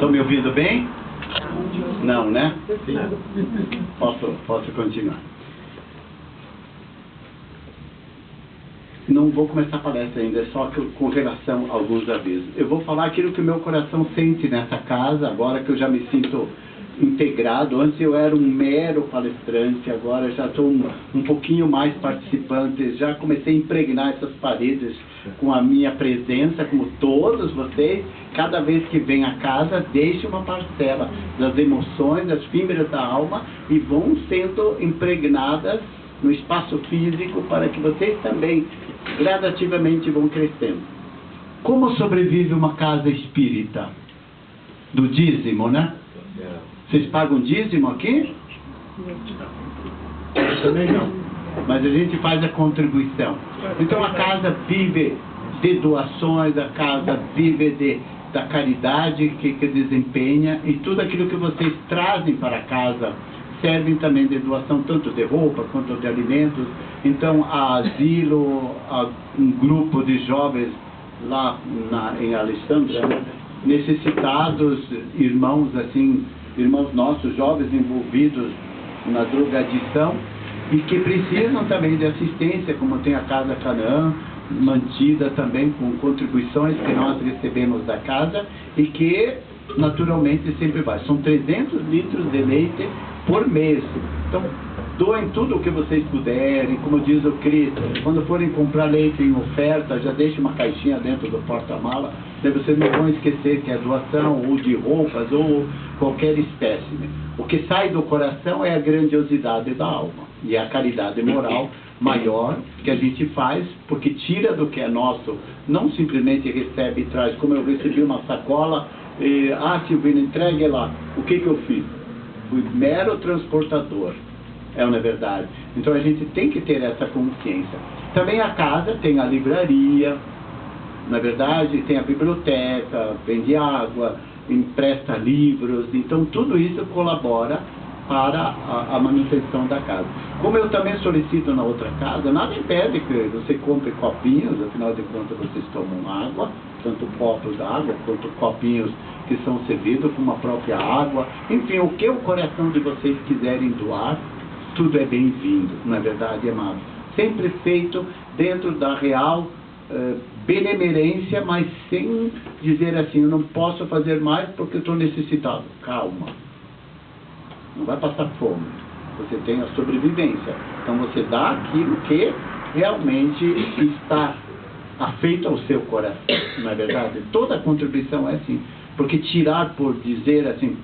Estão me ouvindo bem? Não, né? Posso continuar. Não vou começar a palestra ainda, é só com relação a alguns avisos. Eu vou falar aquilo que o meu coração sente nessa casa, agora que eu já me sinto integrado. Antes eu era um mero palestrante, agora já estou um pouquinho mais participante, já comecei a impregnar essas paredes com a minha presença, como todos vocês. Cada vez que vem a casa, deixe uma parcela das emoções, das fibras da alma, e vão sendo impregnadas no espaço físico para que vocês também gradativamente vão crescendo. Como sobrevive uma casa espírita? Do dízimo, né? Vocês pagam dízimo aqui? Eu também não. Mas a gente faz a contribuição. Então a casa vive de doações, a casa vive da caridade que desempenha, e tudo aquilo que vocês trazem para a casa servem também de doação, tanto de roupa quanto de alimentos. Então a asilo, um grupo de jovens lá em Alexandria, necessitados, irmãos nossos, jovens envolvidos na drogadição e que precisam também de assistência, como tem a Casa Canaã, mantida também com contribuições que nós recebemos da casa e que naturalmente sempre vai. São 300 litros de leite por mês. Então, doem tudo o que vocês puderem. Como diz o Cristo, quando forem comprar leite em oferta, já deixe uma caixinha dentro do porta-mala. Daí vocês não vão esquecer que é doação, ou de roupas, ou qualquer espécime. O que sai do coração é a grandiosidade da alma. E a caridade moral maior que a gente faz, porque tira do que é nosso. Não simplesmente recebe e traz. Como eu recebi uma sacola, Silvina, entregue lá. O que eu fiz? Fui mero transportador. Não é verdade? Então a gente tem que ter essa consciência. Também a casa tem a livraria, na verdade, tem a biblioteca, vende água, empresta livros. Então tudo isso colabora para a manutenção da casa. Como eu também solicito na outra casa, nada impede que você compre copinhos, afinal de contas vocês tomam água, tanto copos d'água quanto copinhos que são servidos com uma própria água. Enfim, o que o coração de vocês quiserem doar, tudo é bem-vindo, não é verdade, amado? Sempre feito dentro da real benemerência, mas sem dizer assim, eu não posso fazer mais porque eu estou necessitado. Calma. Não vai passar fome. Você tem a sobrevivência. Então você dá aquilo que realmente está afeito ao seu coração, não é verdade? Toda contribuição é assim. Porque tirar por dizer assim,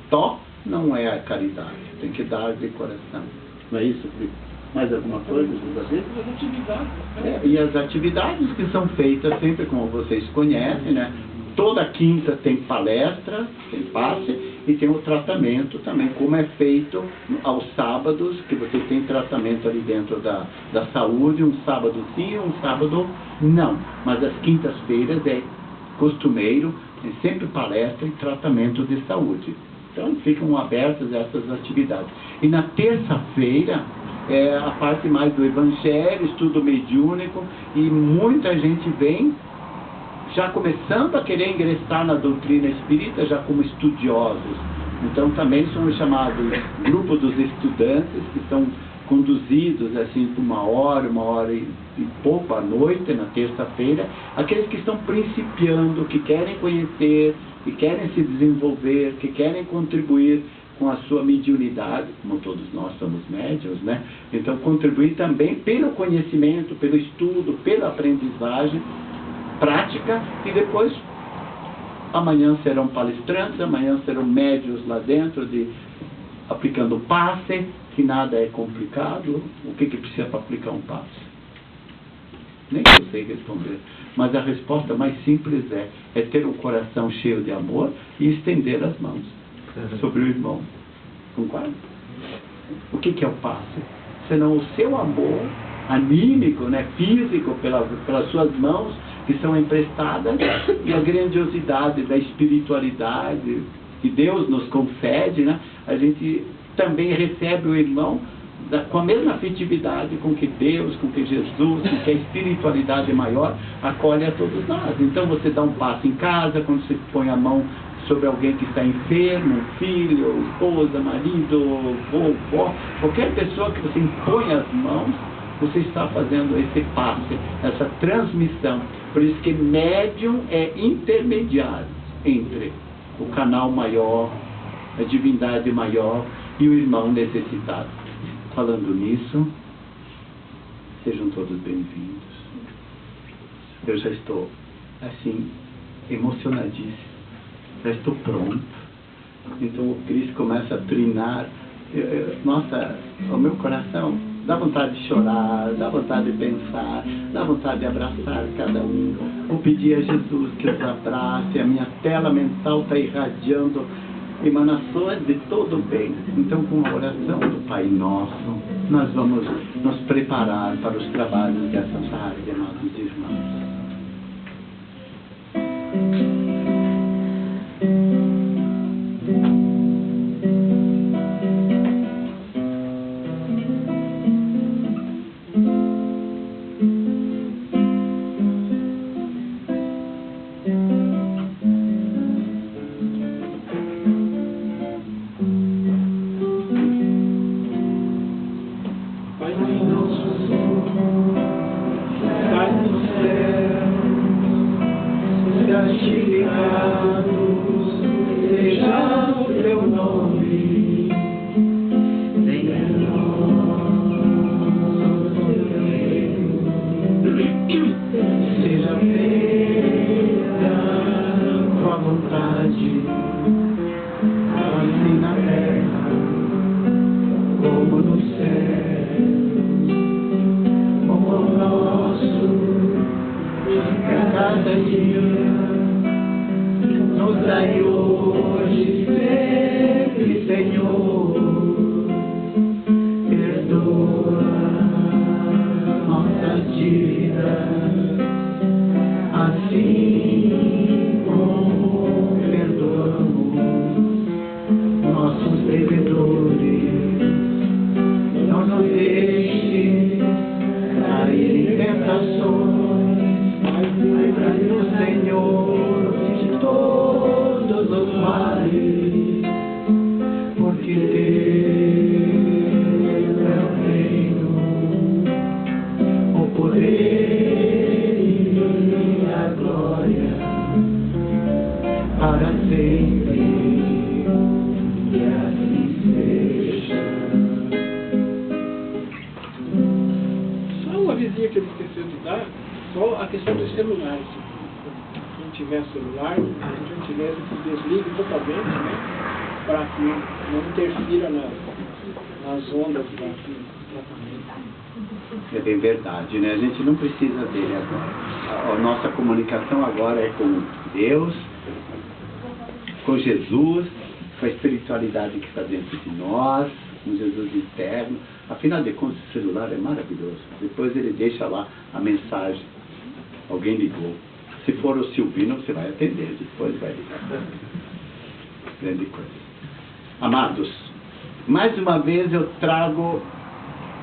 não é a caridade. Tem que dar de coração. Não é isso, Felipe? Mais alguma coisa? As atividades. E as atividades que são feitas sempre, como vocês conhecem, né? Toda quinta tem palestra, tem passe, e tem o tratamento também, como é feito aos sábados, que você tem tratamento ali dentro da saúde, um sábado sim, um sábado não. Mas as quintas-feiras é costumeiro, tem sempre palestra e tratamento de saúde. Então ficam abertas essas atividades. E na terça-feira é a parte mais do evangelho, estudo mediúnico, e muita gente vem já começando a querer ingressar na doutrina espírita, já como estudiosos. Então também são chamados grupo dos estudantes, que são conduzidos assim por uma hora e pouco à noite, na terça-feira, aqueles que estão principiando, que querem conhecer, que querem se desenvolver, que querem contribuir com a sua mediunidade, como todos nós somos médiuns, né? Então contribuir também pelo conhecimento, pelo estudo, pela aprendizagem prática, e depois amanhã serão palestrantes, amanhã serão médios lá dentro, aplicando passe, que nada é complicado. O que precisa para aplicar um passe? Nem eu sei responder. Mas a resposta mais simples é ter um coração cheio de amor e estender as mãos sobre o irmão. Concorda? O que é o passe? Senão o seu amor anímico, né, físico, pelas suas mãos, que são emprestadas, e a grandiosidade da espiritualidade que Deus nos concede, né? A gente também recebe o irmão com a mesma afetividade com que Deus, com que Jesus, com que a espiritualidade maior acolhe a todos nós. Então você dá um passo em casa, quando você põe a mão sobre alguém que está enfermo, um filho, esposa, marido, vovó, qualquer pessoa que você impõe as mãos, você está fazendo esse passe, essa transmissão. Por isso que médium é intermediário entre o canal maior, a divindade maior e o irmão necessitado. Falando nisso, sejam todos bem-vindos. Eu já estou, assim, emocionadíssimo. Já estou pronto. Então o Cristo começa a trinar. Nossa, o meu coração dá vontade de chorar, dá vontade de pensar, dá vontade de abraçar cada um. Vou pedir a Jesus que os abrace. A minha tela mental está irradiando emanações de todo o bem. Então, com a oração do Pai Nosso, nós vamos nos preparar para os trabalhos dessa tarde, amados irmãos. É bem verdade, né? A gente não precisa dele agora. A nossa comunicação agora é com Deus, com Jesus, com a espiritualidade que está dentro de nós, com Jesus interno. Afinal de contas, o celular é maravilhoso. Depois ele deixa lá a mensagem. Alguém ligou. Se for o Silvino, você vai atender, depois vai ligar. Grande coisa. Amados, mais uma vez eu trago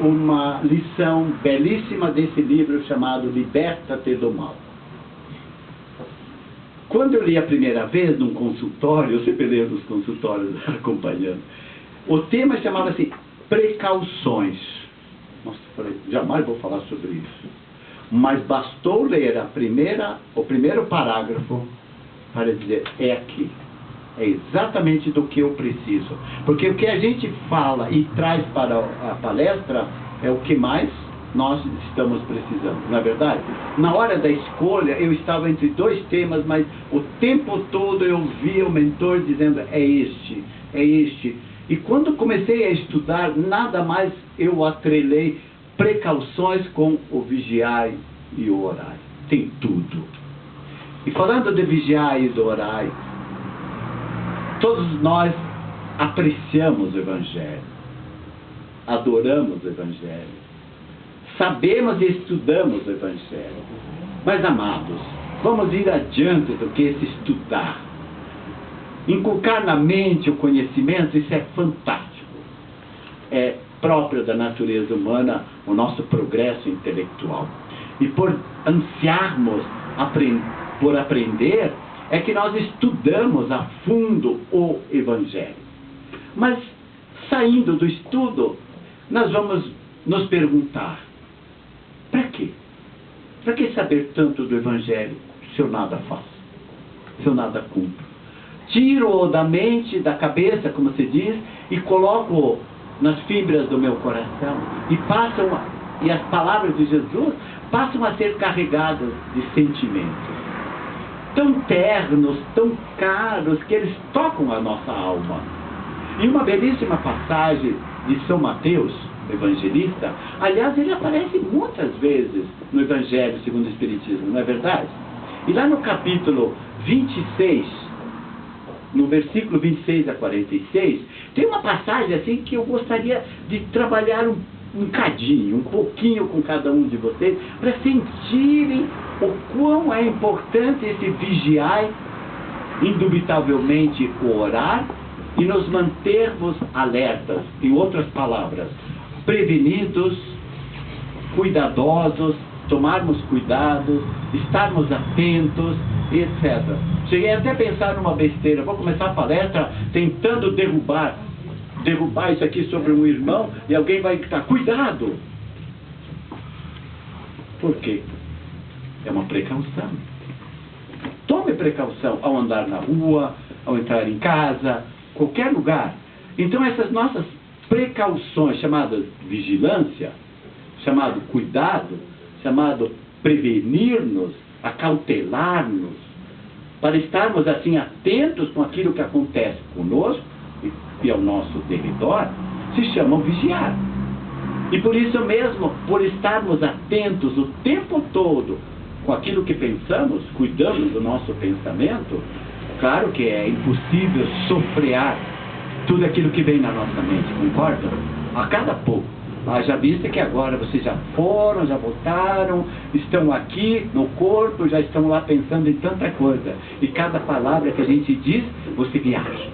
uma lição belíssima desse livro chamado Liberta-te do Mal. Quando eu li a primeira vez num consultório, eu sempre leio nos consultórios acompanhando, o tema chamava-se Precauções. Nossa, eu falei, jamais vou falar sobre isso. Mas bastou ler o primeiro parágrafo para dizer, é aqui. É exatamente do que eu preciso. Porque o que a gente fala e traz para a palestra é o que mais nós estamos precisando, não é verdade? Na hora da escolha, eu estava entre dois temas, mas o tempo todo eu via o mentor dizendo, é este, é este. E quando comecei a estudar, nada mais eu atrelei precauções com o vigiai e o orai. Tem tudo. E falando de vigiai e do orai, todos nós apreciamos o Evangelho, adoramos o Evangelho, sabemos e estudamos o Evangelho. Mas, amados, vamos ir adiante do que esse estudar. Inculcar na mente o conhecimento, isso é fantástico. É próprio da natureza humana o nosso progresso intelectual. E por ansiarmos por aprender, é que nós estudamos a fundo o Evangelho. Mas, saindo do estudo, nós vamos nos perguntar: para quê? Para que saber tanto do Evangelho se eu nada faço? Se eu nada cumpro? Tiro-o da mente, da cabeça, como se diz, e coloco nas fibras do meu coração. E as palavras de Jesus passam a ser carregadas de sentimentos tão ternos, tão caros, que eles tocam a nossa alma. Em uma belíssima passagem de São Mateus, evangelista, aliás, ele aparece muitas vezes no Evangelho segundo o Espiritismo, não é verdade? E lá no capítulo 26, no versículo 26 a 46, tem uma passagem assim que eu gostaria de trabalhar um pouquinho com cada um de vocês, para sentirem o quão é importante esse vigiar, indubitavelmente o orar, e nos mantermos alertas, em outras palavras, prevenidos, cuidadosos, tomarmos cuidado, estarmos atentos, etc. Cheguei até a pensar numa besteira: vou começar a palestra tentando derrubar isso aqui sobre um irmão, e alguém vai gritar: cuidado! Por quê? É uma precaução. Tome precaução ao andar na rua, ao entrar em casa, qualquer lugar. Então essas nossas precauções, chamadas vigilância, chamado cuidado, chamado prevenir-nos, acautelar-nos, para estarmos assim atentos com aquilo que acontece conosco e ao nosso derredor, se chamam vigiar. E por isso mesmo, por estarmos atentos o tempo todo com aquilo que pensamos, cuidamos do nosso pensamento, claro que é impossível sofrear tudo aquilo que vem na nossa mente, concorda? A cada pouco. Já vista que agora vocês já foram, já voltaram, estão aqui no corpo, já estão lá pensando em tanta coisa. E cada palavra que a gente diz, você viaja.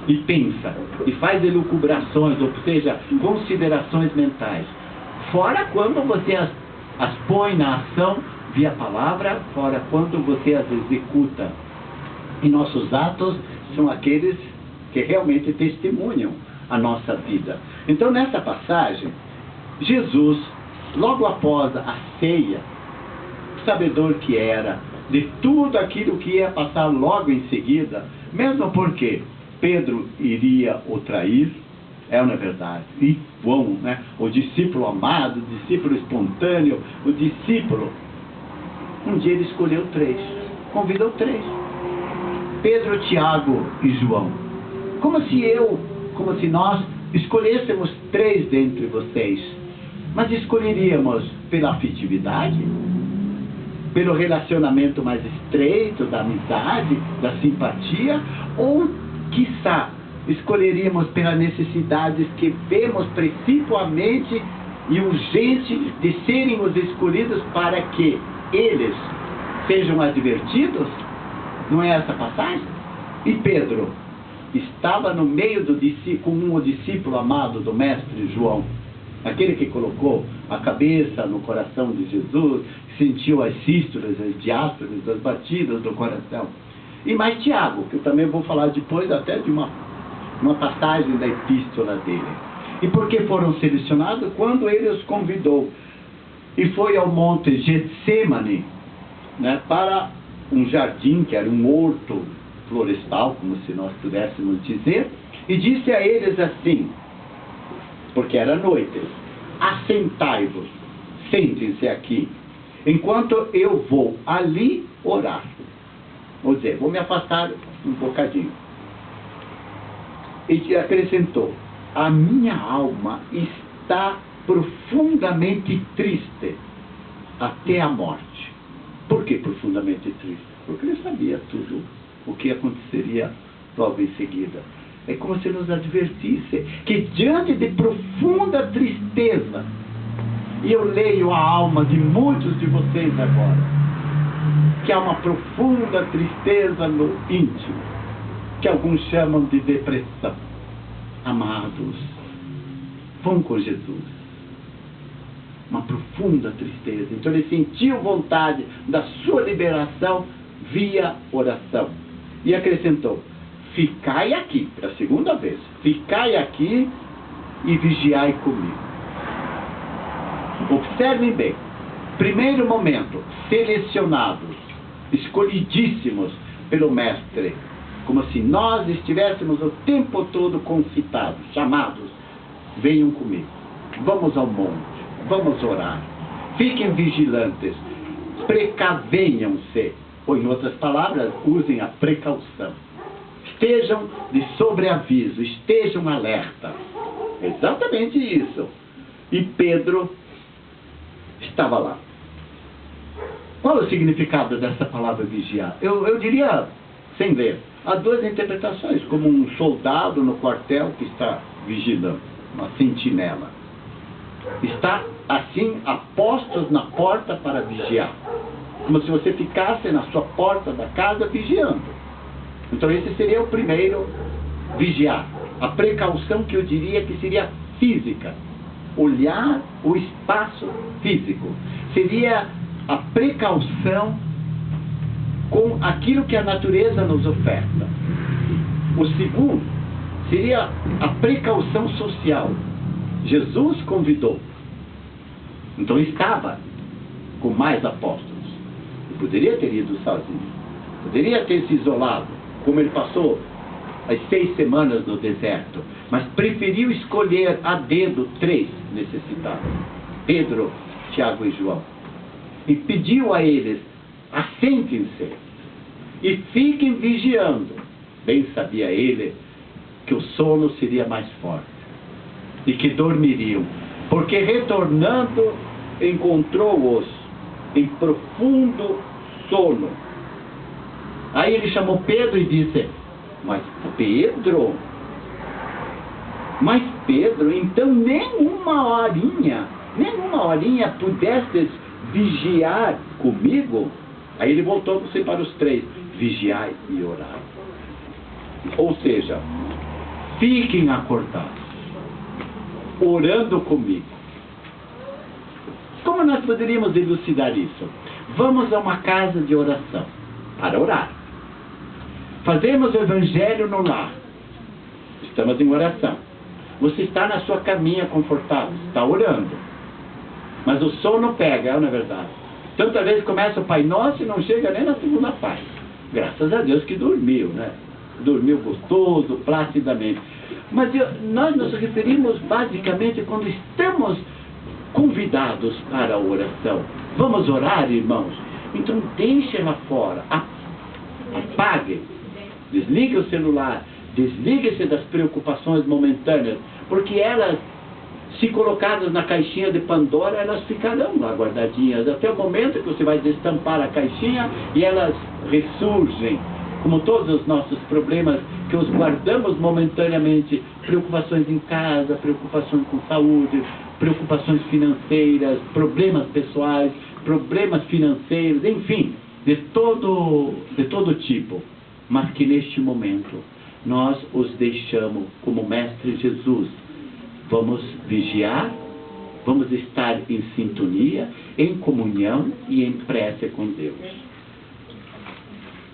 E pensa, e faz elucubrações, ou seja, considerações mentais. Fora quando você as põe na ação via palavra, fora quando você as executa. E nossos atos são aqueles que realmente testemunham a nossa vida. Então, nessa passagem, Jesus, logo após a ceia, sabedor que era de tudo aquilo que ia passar logo em seguida, mesmo porque Pedro iria o trair, não é verdade? E João, né? O discípulo amado, o discípulo espontâneo, o discípulo. Um dia ele escolheu 3, convidou 3. Pedro, Tiago e João. Como se nós escolhêssemos 3 dentre vocês. Mas escolheríamos pela afetividade? Pelo relacionamento mais estreito, da amizade, da simpatia? Ou, quiçá, escolheríamos pelas necessidades que vemos principalmente e urgente de serem os escolhidos para que eles sejam advertidos? Não é essa passagem? E Pedro estava no meio com o discípulo amado do mestre João, aquele que colocou a cabeça no coração de Jesus, sentiu as sístolas, as diástolas, as batidas do coração. E mais Tiago, que eu também vou falar depois até de uma passagem da epístola dele. E por que foram selecionados? Quando ele os convidou e foi ao monte Getsêmani, né, para um jardim, que era um horto florestal, como se nós pudéssemos dizer, e disse a eles assim, porque era noite: assentai-vos, sentem-se aqui, enquanto eu vou ali orar. Ou dizer, vou me afastar um bocadinho. E acrescentou: a minha alma está profundamente triste até a morte. Por que profundamente triste? Porque ele sabia tudo o que aconteceria logo em seguida. É como se nos advertisse que diante de profunda tristeza, e eu leio a alma de muitos de vocês agora, que há uma profunda tristeza no íntimo, que alguns chamam de depressão. Amados, vão com Jesus. Uma profunda tristeza. Então ele sentiu vontade da sua liberação via oração. E acrescentou: ficai aqui, é a segunda vez, ficai aqui e vigiai comigo. Observem bem, primeiro momento, selecionados, escolhidíssimos pelo Mestre, como se nós estivéssemos o tempo todo concitados, chamados: venham comigo, vamos ao monte, vamos orar, fiquem vigilantes, precavenham-se, ou em outras palavras, usem a precaução, estejam de sobreaviso, estejam alerta. Exatamente isso. E Pedro estava lá. Qual é o significado dessa palavra vigiar? Eu diria, sem ler, há duas interpretações, como um soldado no quartel que está vigilando, uma sentinela. Está, assim, a postos na porta para vigiar. Como se você ficasse na sua porta da casa vigiando. Então esse seria o primeiro, vigiar. A precaução que eu diria que seria física. Olhar o espaço físico. Seria a precaução com aquilo que a natureza nos oferta. O segundo seria a precaução social. Jesus convidou. Então estava com mais apóstolos. Ele poderia ter ido sozinho. Poderia ter se isolado, como ele passou as 6 semanas no deserto. Mas preferiu escolher a dedo 3 necessitados: Pedro, Tiago e João. E pediu a eles: assentem-se e fiquem vigiando. Bem sabia ele que o sono seria mais forte e que dormiriam, porque retornando encontrou-os em profundo sono. Aí ele chamou Pedro e disse: mas Pedro, então nenhuma horinha pudestes vigiar comigo? Aí ele voltou-se para os 3: vigiai e orai. Ou seja, fiquem acordados, orando comigo. Como nós poderíamos elucidar isso? Vamos a uma casa de oração para orar. Fazemos o evangelho no lar. Estamos em oração. Você está na sua caminha confortável, está orando. Mas o sono pega, não é verdade? Tanta vez começa o Pai Nosso e não chega nem na segunda parte. Graças a Deus que dormiu, né? Dormiu gostoso, placidamente. Mas nós nos referimos basicamente quando estamos convidados para a oração. Vamos orar, irmãos? Então deixe lá fora, apague, desligue o celular, desligue-se das preocupações momentâneas, porque elas, se colocadas na caixinha de Pandora, elas ficarão lá guardadinhas, até o momento que você vai destampar a caixinha e elas ressurgem, como todos os nossos problemas que os guardamos momentaneamente, preocupações em casa, preocupações com saúde, preocupações financeiras, problemas pessoais, problemas financeiros, enfim, de todo tipo, mas que neste momento nós os deixamos como Mestre Jesus. Vamos vigiar, vamos estar em sintonia, em comunhão e em prece com Deus.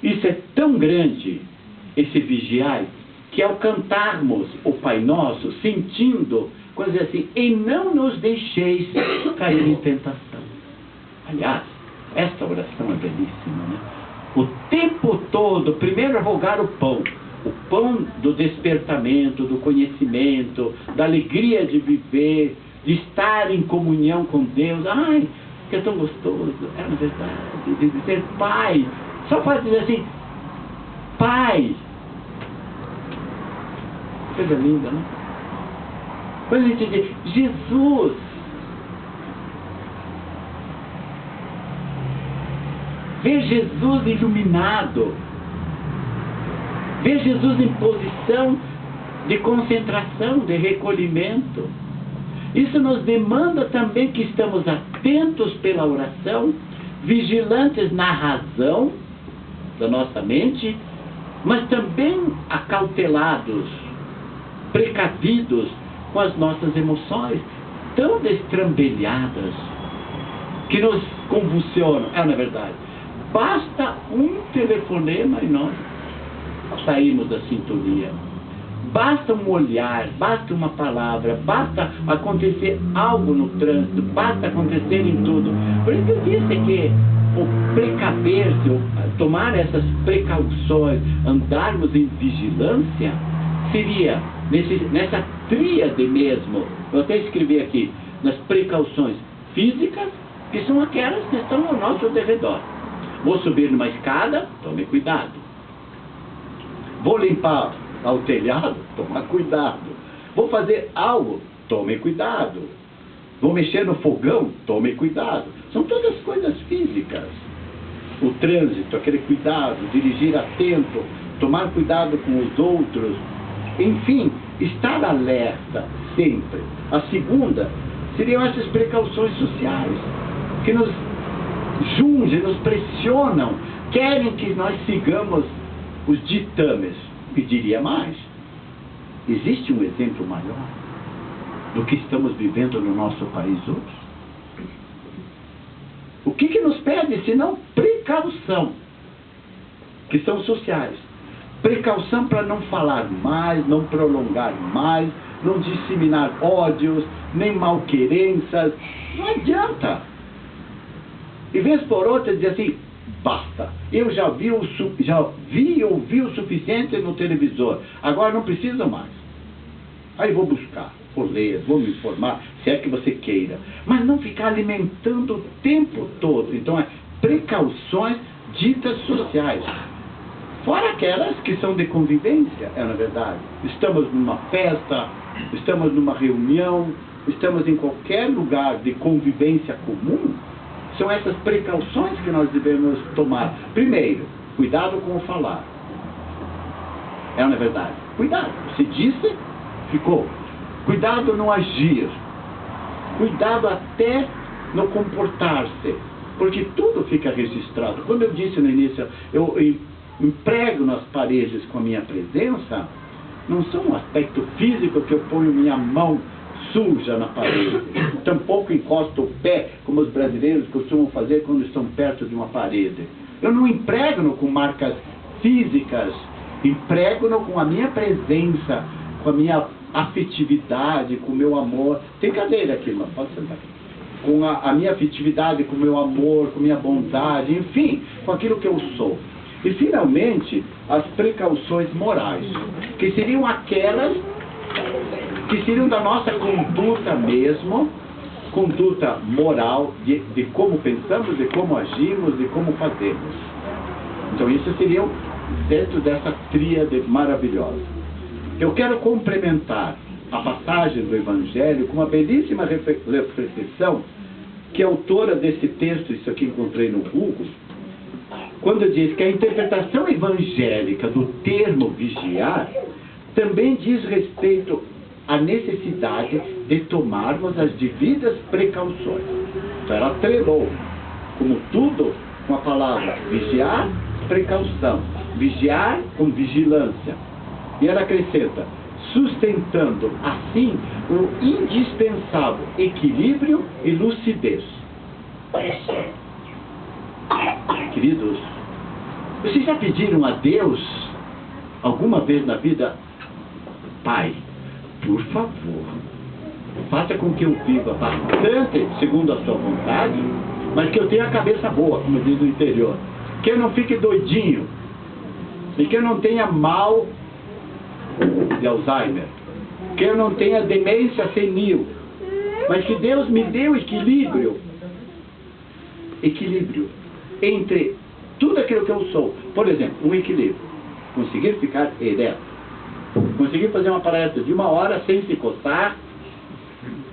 Isso é tão grande, esse vigiar, que ao cantarmos o Pai Nosso, sentindo, coisa assim, e não nos deixeis cair em tentação. Aliás, esta oração é belíssima, né? O tempo todo, primeiro rogar o pão do despertamento, do conhecimento, da alegria de viver, de estar em comunhão com Deus. Ai, que é tão gostoso, é na verdade, de dizer Pai. Só pode dizer assim, Pai. Coisa linda, né? Quando a gente diz Jesus, ver Jesus iluminado, ver Jesus em posição de concentração, de recolhimento. Isso nos demanda também que estamos atentos pela oração, vigilantes na razão da nossa mente, mas também acautelados, precavidos com as nossas emoções tão destrambelhadas, que nos convulsionam, na verdade, Basta um telefonema e nós saímos da sintonia. Basta um olhar, basta uma palavra, basta acontecer algo no trânsito, basta acontecer em tudo. Por isso eu disse que o precaver-se, tomar essas precauções, andarmos em vigilância, seria nessa tríade mesmo. Eu até escrevi aqui, nas precauções físicas, que são aquelas que estão ao nosso derredor. Vou subir numa escada, tome cuidado. Vou limpar ao telhado, toma cuidado. Vou fazer algo, tome cuidado. Vou mexer no fogão, tome cuidado. São todas coisas físicas. O trânsito, aquele cuidado, dirigir atento, tomar cuidado com os outros. Enfim, estar alerta sempre. A segunda seriam essas precauções sociais, que nos jungem, nos pressionam, querem que nós sigamos os ditames. E diria mais, existe um exemplo maior do que estamos vivendo no nosso país hoje? O que nos pede senão precaução, que são sociais. Precaução para não falar mais, não prolongar mais, não disseminar ódios, nem malquerenças. Não adianta. E vez por outra dizer assim, basta. Eu já vi e ouvi o suficiente no televisor. Agora não preciso mais. Aí vou buscar, vou ler, vou me informar, se é que você queira. Mas não ficar alimentando o tempo todo. Então, precauções ditas sociais. Fora aquelas que são de convivência, na verdade. Estamos numa festa, estamos numa reunião, estamos em qualquer lugar de convivência comum. São essas precauções que nós devemos tomar. Primeiro, cuidado com o falar. Na verdade. Cuidado. Se disse, ficou. Cuidado no agir. Cuidado até no comportar-se. Porque tudo fica registrado. Quando eu disse no início, eu emprego nas paredes com a minha presença, não são um aspecto físico que eu ponho minha mão suja na parede. Tampouco encosto o pé, como os brasileiros costumam fazer quando estão perto de uma parede. Eu não emprego-no com marcas físicas, emprego-no com a minha presença, com a minha afetividade, com o meu amor. Tem cadeira aqui, irmão, pode sentar aqui. Com a minha afetividade, com o meu amor, com a minha bondade, enfim, com aquilo que eu sou. E, finalmente, as precauções morais, que seriam aquelas que seriam da nossa conduta mesmo, conduta moral, de como pensamos, de como agimos, de como fazemos. Então, isso seria dentro dessa tríade maravilhosa. Eu quero complementar a passagem do Evangelho com uma belíssima reflexão que a autora desse texto, isso aqui encontrei no Google, quando diz que a interpretação evangélica do termo vigiar também diz respeito à necessidade de tomarmos as devidas precauções. Então ela atrelou, como tudo, com a palavra vigiar, precaução. Vigiar com vigilância. E ela acrescenta, sustentando assim o indispensável equilíbrio e lucidez. Queridos, vocês já pediram a Deus alguma vez na vida, Pai, por favor, faça com que eu viva bastante segundo a sua vontade, mas que eu tenha a cabeça boa, como diz no interior, que eu não fique doidinho e que eu não tenha mal de Alzheimer, que eu não tenha demência senil, mas que Deus me dê o equilíbrio entre tudo aquilo que eu sou. Por exemplo, um equilíbrio, conseguir ficar ereto, conseguir fazer uma palestra de 1 hora sem se coçar,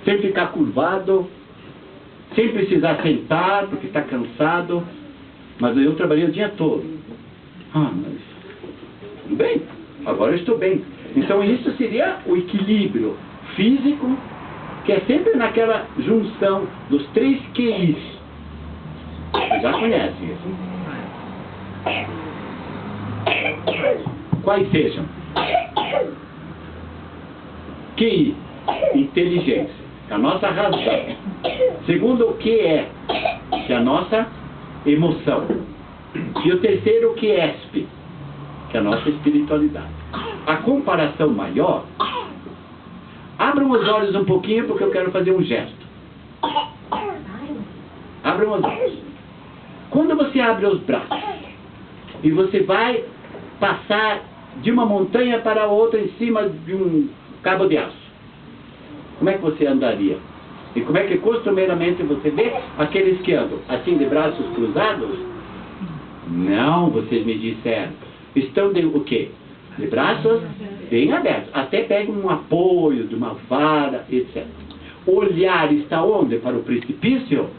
sem ficar curvado, sem precisar sentar porque está cansado. Mas eu trabalhei o dia todo. Mas tudo bem, agora eu estou bem. Então isso seria o equilíbrio físico, que é sempre naquela junção dos 3 QIs. Vocês já conhecem isso. Quais sejam? QI, inteligência, a nossa razão. Segundo, o que é a nossa emoção. E o terceiro, o QESP, que é a nossa espiritualidade. A comparação maior, abram os olhos um pouquinho porque eu quero fazer um gesto. Abram os olhos. Quando você abre os braços e você vai passar de uma montanha para outra em cima de um cabo de aço, como é que você andaria? E como é que costumeiramente você vê aqueles que andam assim de braços cruzados? Não, vocês me disseram. Estão de o quê? De braços bem abertos. Até pegam um apoio de uma vara, etc. O olhar está onde? Para o precipício?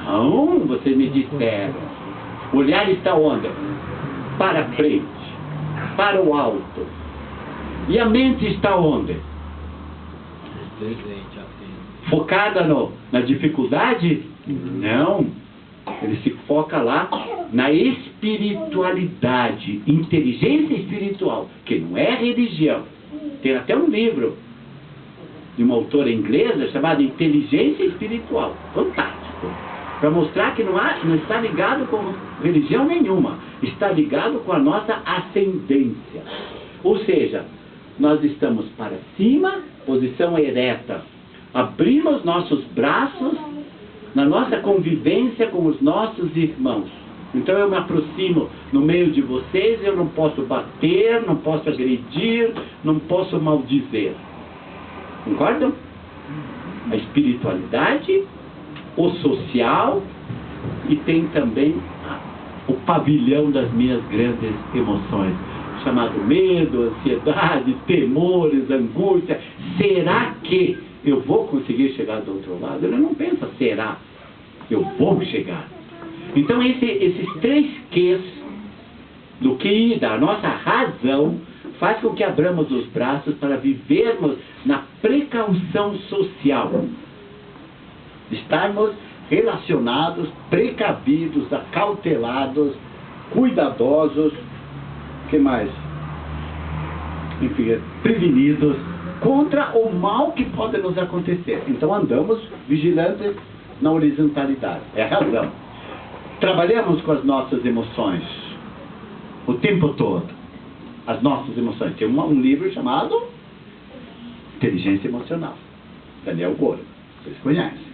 Não, vocês me disseram. O olhar está onde? Para frente, para o alto. E a mente está onde? Focada na dificuldade? Não. Ele se foca lá na espiritualidade, inteligência espiritual, que não é religião. Tem até um livro de uma autora inglesa chamada Inteligência Espiritual. Fantástico. Para mostrar que não está ligado com religião nenhuma. Está ligado com a nossa ascendência. Ou seja, nós estamos para cima, posição ereta. Abrimos nossos braços na nossa convivência com os nossos irmãos. Então eu me aproximo no meio de vocês, eu não posso bater, não posso agredir, não posso maldizer. Concordam? A espiritualidade, o social e tem também o pavilhão das minhas grandes emoções, chamado medo, ansiedade, temores, angústia. Será que eu vou conseguir chegar do outro lado? Ele não pensa, será? Eu vou chegar. Então esses três Qs do QI, da nossa razão, faz com que abramos os braços para vivermos na precaução social. Estarmos relacionados, precavidos, acautelados, cuidadosos, o que mais? Enfim, prevenidos contra o mal que pode nos acontecer. Então andamos vigilantes na horizontalidade. É a razão. Trabalhamos com as nossas emoções o tempo todo. As nossas emoções. Tem um livro chamado Inteligência Emocional. Daniel Goleman. Vocês conhecem.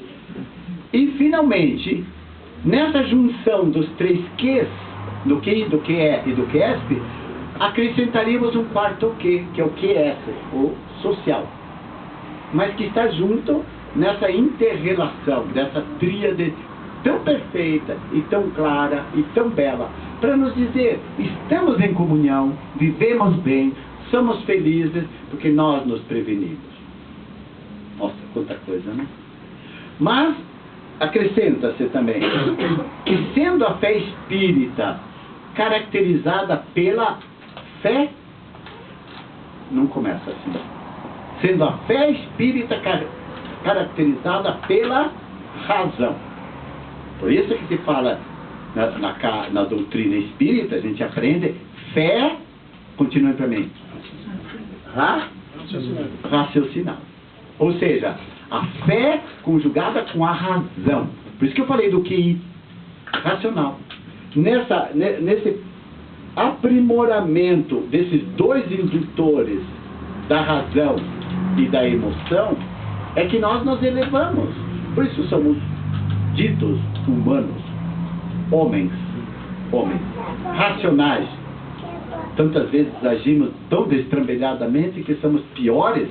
E finalmente, nessa junção dos três Qs, do QI, do QE e do QESP, acrescentaríamos um quarto Q, que é o QS, o social. Mas que está junto nessa inter-relação, dessa tríade tão perfeita e tão clara e tão bela, para nos dizer, estamos em comunhão, vivemos bem, somos felizes, porque nós nos prevenimos. Nossa, quanta coisa, né? Mas acrescenta-se também que, sendo a fé espírita caracterizada pela fé, não começa assim, sendo a fé espírita caracterizada pela razão. Por isso que se fala na doutrina espírita, a gente aprende fé, continue para mim, raciocinal. Ou seja, a fé conjugada com a razão. Por isso que eu falei do QI, racional. Nesse aprimoramento desses dois indutores, da razão e da emoção, é que nós nos elevamos. Por isso somos ditos humanos, homens, racionais. Tantas vezes agimos tão destrambelhadamente que somos piores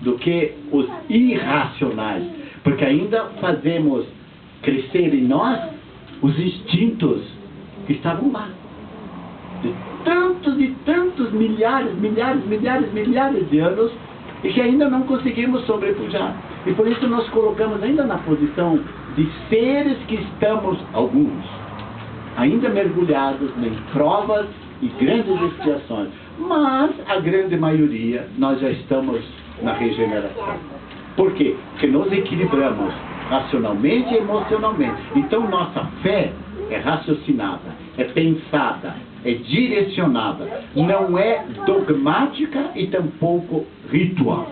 do que os irracionais, porque ainda fazemos crescer em nós os instintos que estavam lá, de tantos milhares de anos, e que ainda não conseguimos sobrepujar. E por isso nós colocamos ainda na posição de seres que estamos, alguns, ainda mergulhados em provas e grandes expiações. Mas a grande maioria, nós já estamos na regeneração. Por quê? Porque nos equilibramos racionalmente e emocionalmente. Então nossa fé é raciocinada, é pensada, é direcionada, não é dogmática e tampouco ritual.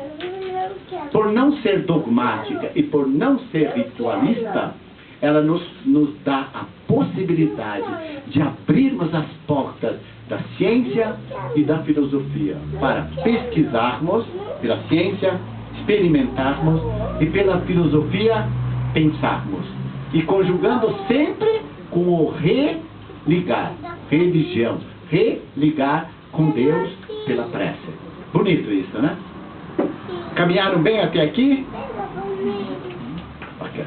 Por não ser dogmática e por não ser ritualista, ela nos dá a possibilidade de abrirmos as portas da ciência e da filosofia para pesquisarmos pela ciência, experimentarmos e pela filosofia pensarmos. E conjugando sempre com o religar, religião, religar com Deus pela prece. Bonito isso, né? Caminharam bem até aqui? Ok.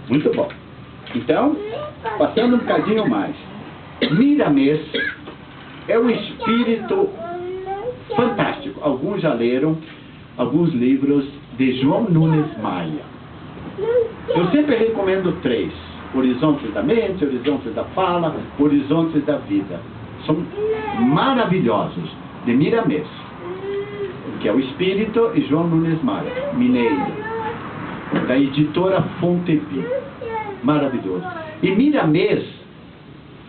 Muito bom. Então, passando um bocadinho mais. Miramês é um espírito fantástico. Alguns já leram alguns livros de João Nunes Maia. Eu sempre recomendo 3. Horizontes da Mente, Horizontes da Fala, Horizontes da Vida. São maravilhosos, de Miramês, que é o Espírito, e João Nunes Maia, mineiro, da editora Fontevi. Maravilhoso. E Miramês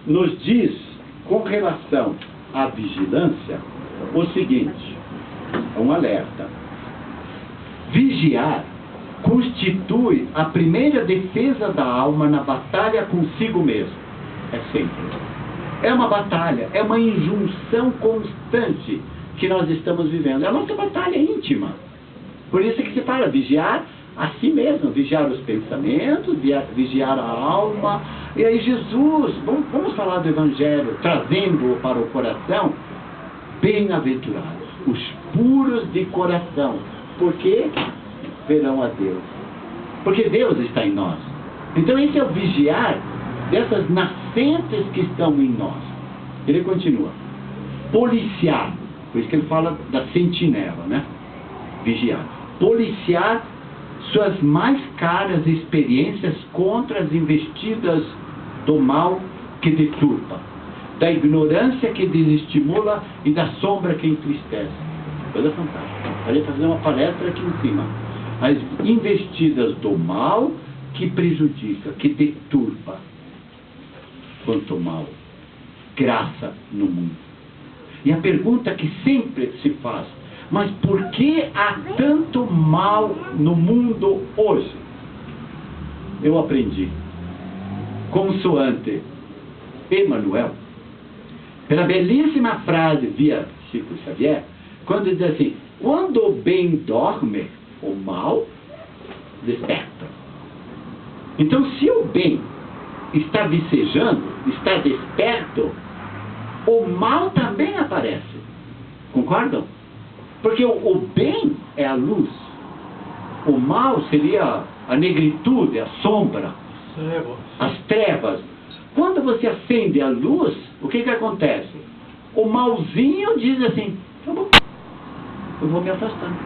nos diz, com relação à vigilância, o seguinte, um alerta. Vigiar constitui a primeira defesa da alma na batalha consigo mesmo. É sempre. É uma batalha, é uma injunção constante que nós estamos vivendo. É a nossa batalha íntima. Por isso que se fala vigiar a si mesmo, vigiar os pensamentos, vigiar a alma. E aí Jesus, vamos falar do Evangelho, trazendo-o para o coração. Bem-aventurados, os puros de coração, porque verão a Deus. Porque Deus está em nós. Então esse é o vigiar dessas nascentes que estão em nós. Ele continua. Policiar. Por isso que ele fala da sentinela, né? Vigiar. Policiar suas mais caras experiências contra as investidas do mal que deturpa, da ignorância que desestimula e da sombra que entristece. Coisa fantástica. Eu ia fazer uma palestra aqui em cima. As investidas do mal que prejudica, que deturpa. Quanto mal, graça no mundo. E a pergunta que sempre se faz, mas por que há tanto mal no mundo hoje? Eu aprendi, consoante Emmanuel, pela belíssima frase via Chico Xavier, quando diz assim, quando o bem dorme, o mal desperta. Então, se o bem está vicejando, está desperto, o mal também aparece. Concordam? Porque o bem é a luz. O mal seria a negritude, a sombra, as trevas. Quando você acende a luz, o que acontece? O malzinho diz assim, tá bom, eu vou me afastando.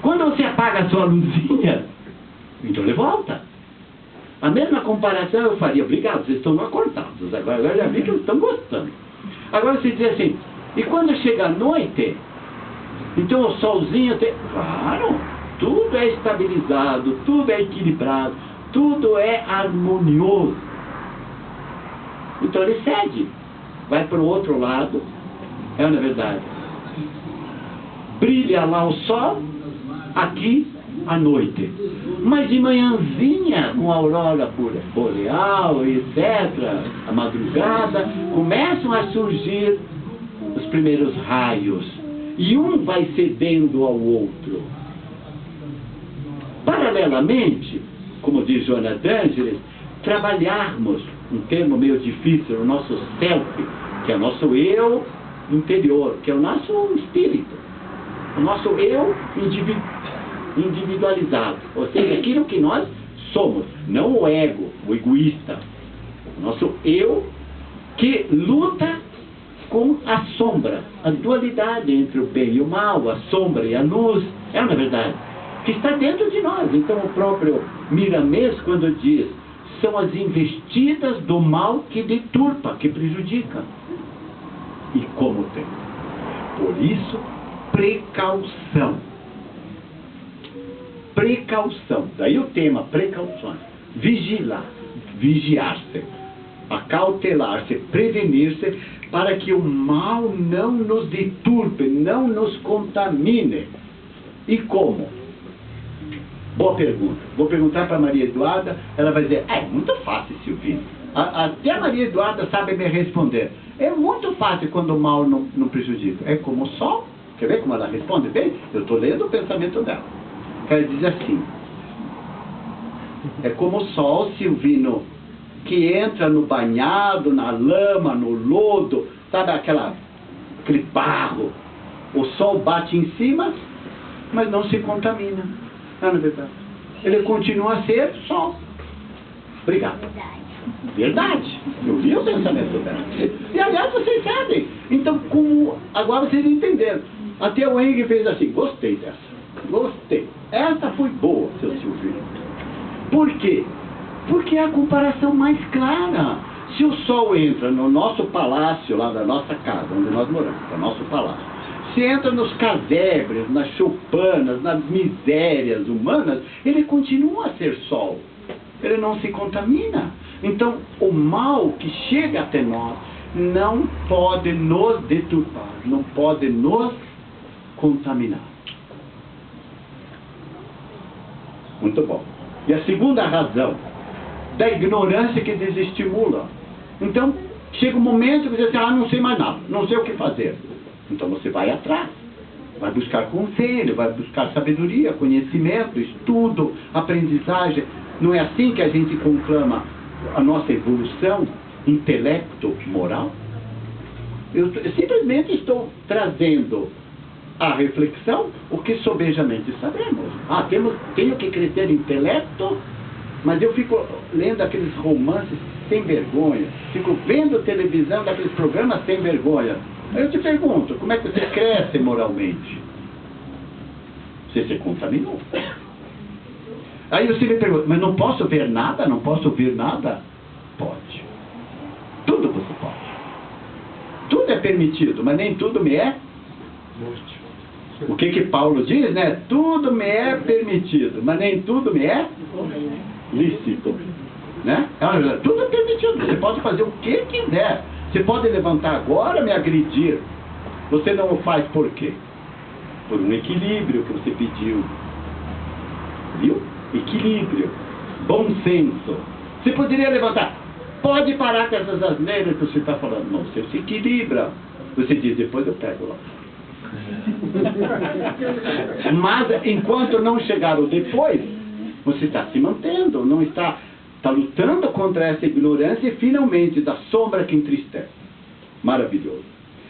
Quando você apaga a sua luzinha, então ele volta. A mesma comparação eu faria, obrigado, vocês estão acordados, agora já vi que eles estão gostando. Agora você diz assim, e quando chega a noite, então o solzinho tem... Claro, tudo é estabilizado, tudo é equilibrado, tudo é harmonioso. Então ele cede, vai para o outro lado, é na verdade. Brilha lá o sol, aqui à noite. Mas de manhãzinha, com a aurora boreal, etc., a madrugada, começam a surgir os primeiros raios. E um vai cedendo ao outro. Paralelamente, como diz Joana d'Ângeles, trabalharmos, um termo meio difícil, o nosso self, que é o nosso eu interior, que é o nosso espírito, o nosso eu individualizado, ou seja, aquilo que nós somos, não o ego, o egoísta, o nosso eu que luta com a sombra, a dualidade entre o bem e o mal, a sombra e a luz, é na verdade, que está dentro de nós. Então o próprio Miramês, quando diz, são as investidas do mal que deturpa, que prejudica. E como tem? Por isso, precaução. Precaução. Daí o tema, precauções. Vigilar, vigiar-se, acautelar-se, prevenir-se, para que o mal não nos deturpe, não nos contamine. E como? Boa pergunta. Vou perguntar para a Maria Eduarda, ela vai dizer, é muito fácil, Silvino. Até a Maria Eduarda sabe me responder. É muito fácil quando o mal não prejudica. É como o sol. Quer ver como ela responde bem? Eu estou lendo o pensamento dela. Ela diz assim, é como o sol, Silvino, que entra no banhado, na lama, no lodo, sabe aquele barro. O sol bate em cima, mas não se contamina. Não é verdade? Ele continua a ser sol. Obrigado. Verdade. Eu li o pensamento dela. E aliás, vocês sabem. Então, agora vocês entenderam. Até o Eng fez assim, gostei dessa. Gostei. Essa foi boa, seu Silvino. Por quê? Porque é a comparação mais clara. Se o sol entra no nosso palácio, lá da nossa casa, onde nós moramos, é o nosso palácio, se entra nos casebres, nas choupanas, nas misérias humanas, ele continua a ser sol. Ele não se contamina. Então, o mal que chega até nós não pode nos deturpar, não pode nos contaminar. Muito bom. E a segunda razão, da ignorância que desestimula. Então, chega um momento que você diz assim, não sei mais nada, não sei o que fazer. Então você vai atrás, vai buscar conselho, vai buscar sabedoria, conhecimento, estudo, aprendizagem. Não é assim que a gente conclama a nossa evolução intelecto moral? Eu simplesmente estou trazendo a reflexão, o que sobejamente sabemos. Tenho que crescer intelecto, mas eu fico lendo aqueles romances sem vergonha, fico vendo televisão daqueles programas sem vergonha. Aí eu te pergunto, como é que você cresce moralmente? Você se contaminou. Aí você me pergunta, mas não posso ver nada? Não posso ouvir nada? Pode. Tudo você pode. Tudo é permitido, mas nem tudo me é. O que Paulo diz, né? Tudo me é permitido, mas nem tudo me é lícito. Né? Tudo é permitido, você pode fazer o que quiser. Você pode levantar agora e me agredir. Você não o faz por quê? Por um equilíbrio que você pediu. Viu? Equilíbrio. Bom senso. Você poderia levantar. Pode parar com essas asneiras que você está falando. Não, você se equilibra. Você diz, depois eu pego lá. Mas enquanto não chegar o depois, você está se mantendo, não está lutando contra essa ignorância e finalmente da sombra que entristece. Maravilhoso.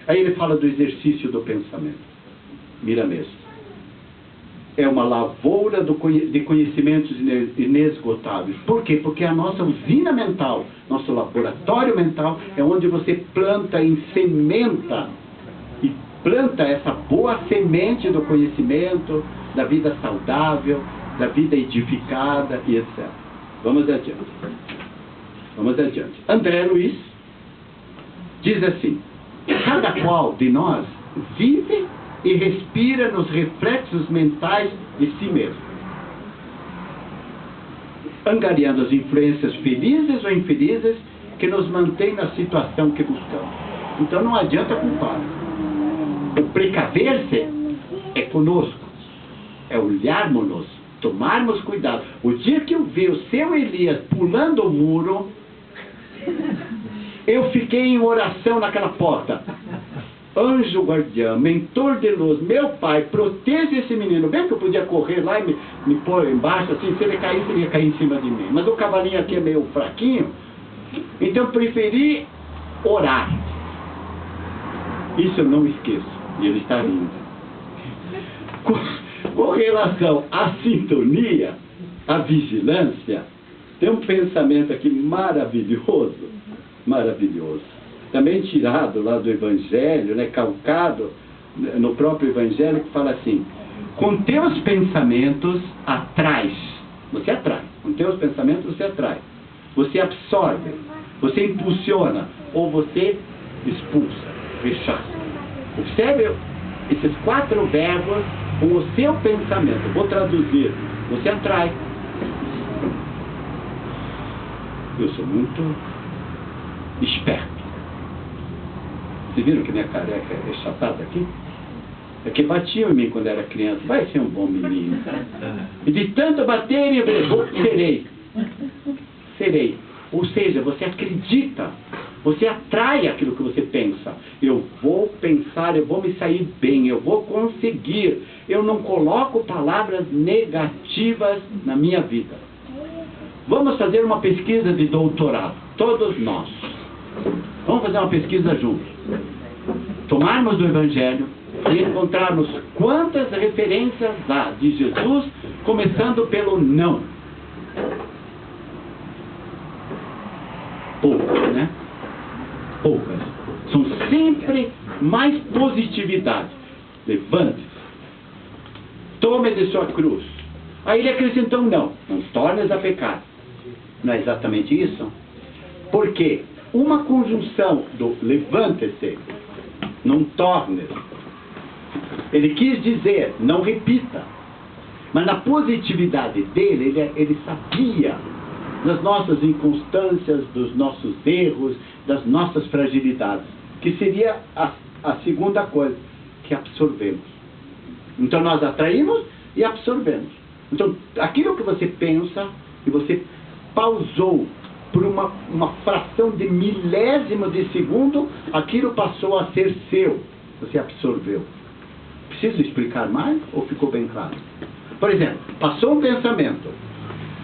Aí ele fala do exercício do pensamento. Mira mesmo. É uma lavoura de conhecimentos inesgotáveis. Por quê? Porque a nossa usina mental, nosso laboratório mental, é onde você planta e sementa e planta essa boa semente do conhecimento, da vida saudável, da vida edificada e etc. Vamos adiante. Vamos adiante. André Luiz diz assim, cada qual de nós vive e respira nos reflexos mentais de si mesmo, angariando as influências felizes ou infelizes que nos mantêm na situação que buscamos. Então não adianta culpar. O precaver-se é conosco, é olharmos-nos, tomarmos cuidado. O dia que eu vi o seu Elias pulando o muro, eu fiquei em oração naquela porta. Anjo guardião, mentor de luz, meu pai, proteja esse menino. Bem que eu podia correr lá e me pôr embaixo, assim, se ele caísse, ele ia cair em cima de mim. Mas o cavalinho aqui é meio fraquinho, então eu preferi orar. Isso eu não esqueço. E ele está rindo. Com relação à sintonia, à vigilância, tem um pensamento aqui maravilhoso, maravilhoso. Também tirado lá do Evangelho, né, calcado no próprio Evangelho, que fala assim, com teus pensamentos atrais, você atrai, com teus pensamentos você atrai, você absorve, você impulsiona, ou você expulsa, rechaça. Observe esses 4 verbos com o seu pensamento. Vou traduzir, você atrai. Eu sou muito esperto. Vocês viram que minha careca é chapada aqui? É que batiam em mim quando era criança. Vai ser um bom menino. E de tanto baterem, eu falei, serei. Ou seja, você acredita. Você atrai aquilo que você pensa. Eu vou pensar, eu vou me sair bem, eu vou conseguir. Eu não coloco palavras negativas na minha vida. Vamos fazer uma pesquisa de doutorado. Todos nós. Vamos fazer uma pesquisa juntos. Tomarmos o Evangelho e encontrarmos quantas referências há de Jesus, começando pelo não. Poucas, né? Poucas. São sempre mais positividade. Levante-se. Tome de sua cruz. Aí ele acrescentou não tornes a pecar. Não é exatamente isso? Porque uma conjunção do levante-se, não torne. Ele quis dizer, não repita. Mas na positividade dele, ele sabia das nossas inconstâncias, dos nossos erros, das nossas fragilidades, que seria a segunda coisa, que absorvemos. Então nós atraímos e absorvemos. Então aquilo que você pensa, e você pausou por uma fração de milésimo de segundo, aquilo passou a ser seu. Você absorveu. Preciso explicar mais ou ficou bem claro? Por exemplo, passou um pensamento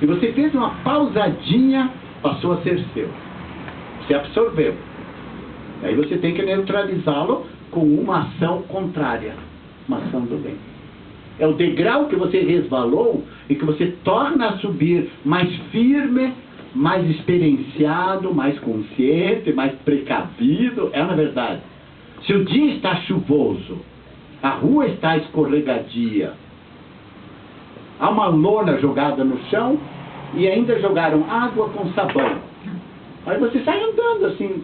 e você fez uma pausadinha, passou a ser seu. Você absorveu. Aí você tem que neutralizá-lo com uma ação contrária, uma ação do bem. É o degrau que você resvalou e que você torna a subir mais firme, mais experienciado, mais consciente, mais precavido. É na verdade. Se o dia está chuvoso, a rua está escorregadia, há uma lona jogada no chão e ainda jogaram água com sabão. Aí você sai andando assim.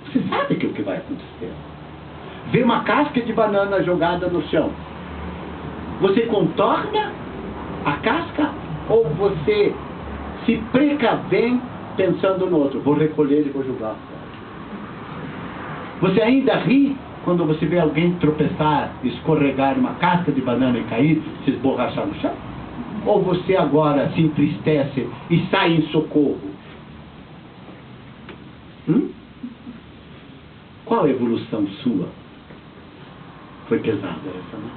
Você sabe que o que vai acontecer. Vê uma casca de banana jogada no chão. Você contorna a casca ou você se precavém pensando no outro? Vou recolher e vou jogar. Você ainda ri quando você vê alguém tropeçar, escorregar uma casca de banana e cair, se esborrachar no chão? Ou você agora se entristece e sai em socorro? Qual a evolução sua? Foi pesada essa, né?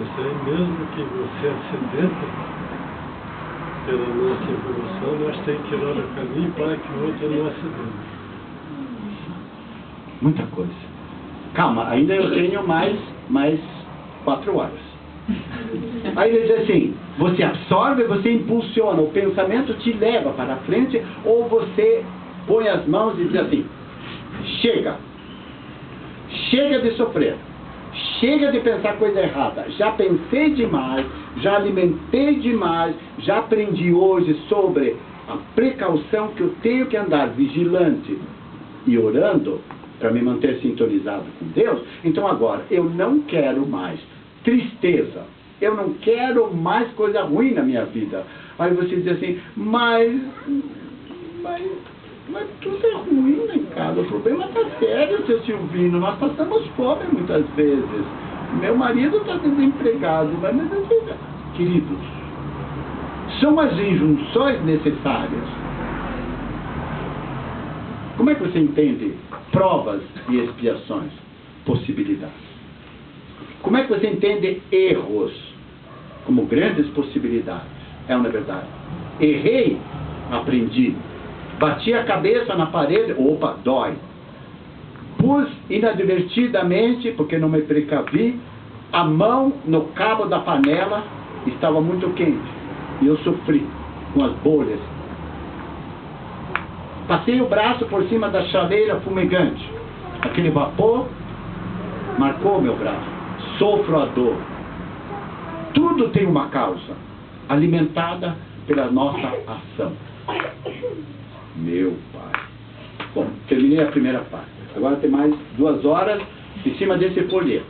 Isso aí mesmo que você acidenta pela nossa evolução, nós temos que ir lá no caminho para que o outro não acidente. Muita coisa. Calma, ainda eu tenho mais 4 horas. Aí ele diz assim, você absorve, você impulsiona, o pensamento te leva para frente, ou você põe as mãos e diz assim, chega de sofrer, chega de pensar coisa errada, já pensei demais, já alimentei demais, já aprendi hoje sobre a precaução que eu tenho que andar vigilante e orando para me manter sintonizado com Deus. Então agora, eu não quero mais tristeza, eu não quero mais coisa ruim na minha vida. Aí você diz assim, mas tudo é ruim lá em casa, o problema está sério, seu Silvino, nós passamos fome muitas vezes, meu marido está desempregado, mas queridos, são as injunções necessárias. Como é que você entende provas e expiações? Possibilidades. Como é que você entende erros como grandes possibilidades? É uma verdade. Errei, aprendi. Bati a cabeça na parede, opa, dói. Pus inadvertidamente, porque não me precavi, a mão no cabo da panela, estava muito quente. E eu sofri com as bolhas. Passei o braço por cima da chaleira fumegante. Aquele vapor marcou meu braço. Sofro a dor. Tudo tem uma causa, alimentada pela nossa ação. Meu Pai. Bom, terminei a primeira parte. Agora tem mais 2 horas em cima desse folheto.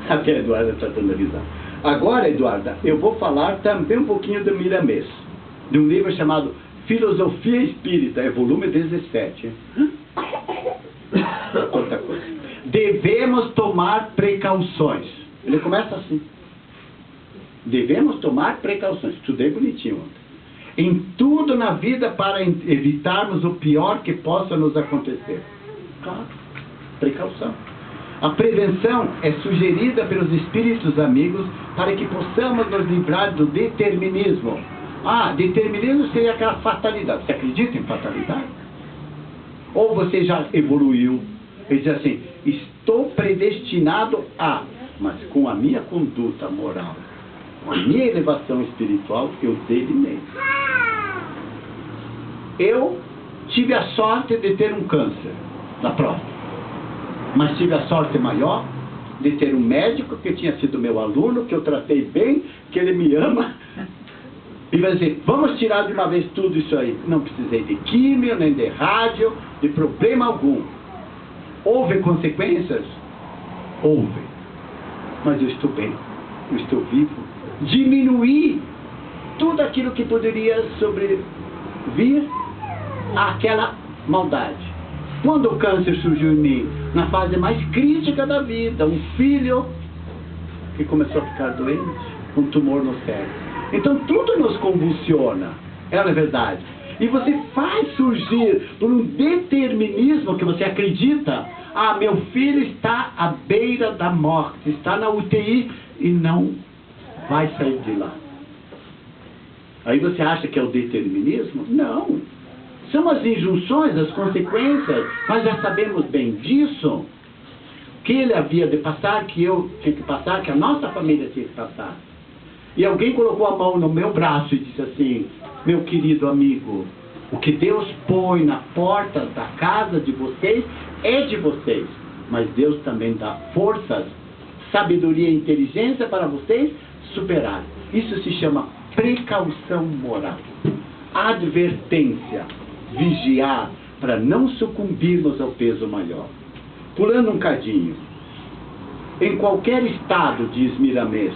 Até a Eduarda está dando risada. Agora, Eduarda, eu vou falar também um pouquinho do Miramês, de um livro chamado Filosofia Espírita, é volume 17. outra coisa. Devemos tomar precauções. Ele começa assim. Devemos tomar precauções. Estudei bonitinho ontem. Em tudo na vida para evitarmos o pior que possa nos acontecer. Claro, precaução. A prevenção é sugerida pelos espíritos amigos para que possamos nos livrar do determinismo. Determinismo seria aquela fatalidade. Você acredita em fatalidade? Ou você já evoluiu e diz assim, estou predestinado a, mas com a minha conduta moral, com a minha elevação espiritual, eu delineei. Eu tive a sorte de ter um câncer na próstata, mas tive a sorte maior de ter um médico que tinha sido meu aluno, que eu tratei bem, que ele me ama, e vai dizer, vamos tirar de uma vez tudo isso aí. Não precisei de químio, nem de rádio, de problema algum. Houve consequências? Houve. Mas eu estou bem, eu estou vivo. Diminuí tudo aquilo que poderia sobrevir àquela maldade. Quando o câncer surgiu em mim, na fase mais crítica da vida, um filho que começou a ficar doente, um tumor no cérebro. Então tudo nos convulsiona, é verdade. E você faz surgir por um determinismo que você acredita, meu filho está à beira da morte, está na UTI e não vai sair de lá. Aí você acha que é o determinismo? Não. São as injunções, as consequências, mas já sabemos bem disso, que ele havia de passar, que eu tinha que passar, que a nossa família tinha que passar. E alguém colocou a mão no meu braço e disse assim, meu querido amigo, o que Deus põe na porta da casa de vocês é de vocês, mas Deus também dá forças, sabedoria e inteligência para vocês superarem. Isso se chama precaução moral. Advertência, vigiar para não sucumbirmos ao peso maior. Pulando um cadinho, em qualquer estado, diz Miramês,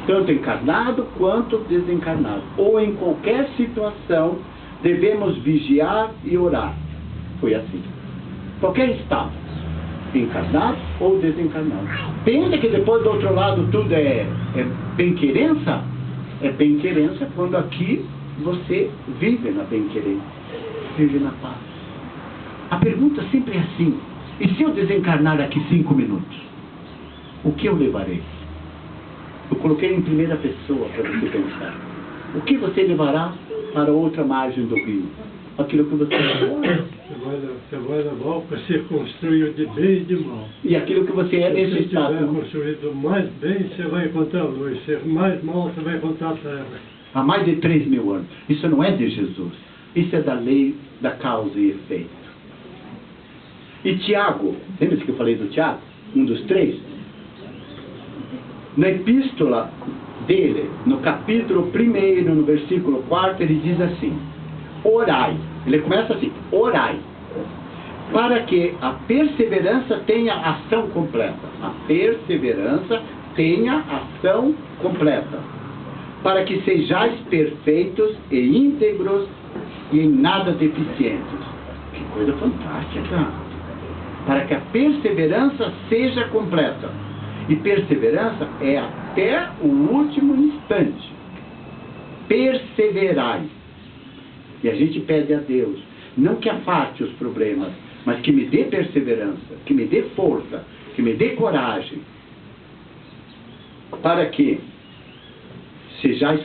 tanto encarnado quanto desencarnado, ou em qualquer situação, devemos vigiar e orar. Foi assim. Qualquer estado, encarnado ou desencarnado. Pensa que depois do outro lado tudo é bem-querença? É bem-querença quando aqui você vive na bem-querença, vive na paz. A pergunta sempre é assim, e se eu desencarnar daqui 5 minutos? O que eu levarei? Eu coloquei em primeira pessoa para você pensar. O que você levará para outra margem do rio? Aquilo que você levou. Você vai levar o que você construiu de bem e de mal. E aquilo que você é nesse estado. Se você tiver construído mais bem, você vai encontrar luz. Se mais mal, você vai encontrar treva. Há mais de 3.000 anos. Isso não é de Jesus. Isso é da lei da causa e efeito. E Tiago, lembra que eu falei do Tiago? Um dos 3? Na epístola dele, no capítulo 1º, no versículo 4, ele diz assim, orai. Ele começa assim, orai, para que a perseverança tenha ação completa. A perseverança tenha ação completa. Para que sejais perfeitos e íntegros e em nada deficientes. Que coisa fantástica! Para que a perseverança seja completa. E perseverança é até o último instante. Perseverai. E a gente pede a Deus, não que afaste os problemas, mas que me dê perseverança, que me dê força, que me dê coragem. Para que sejais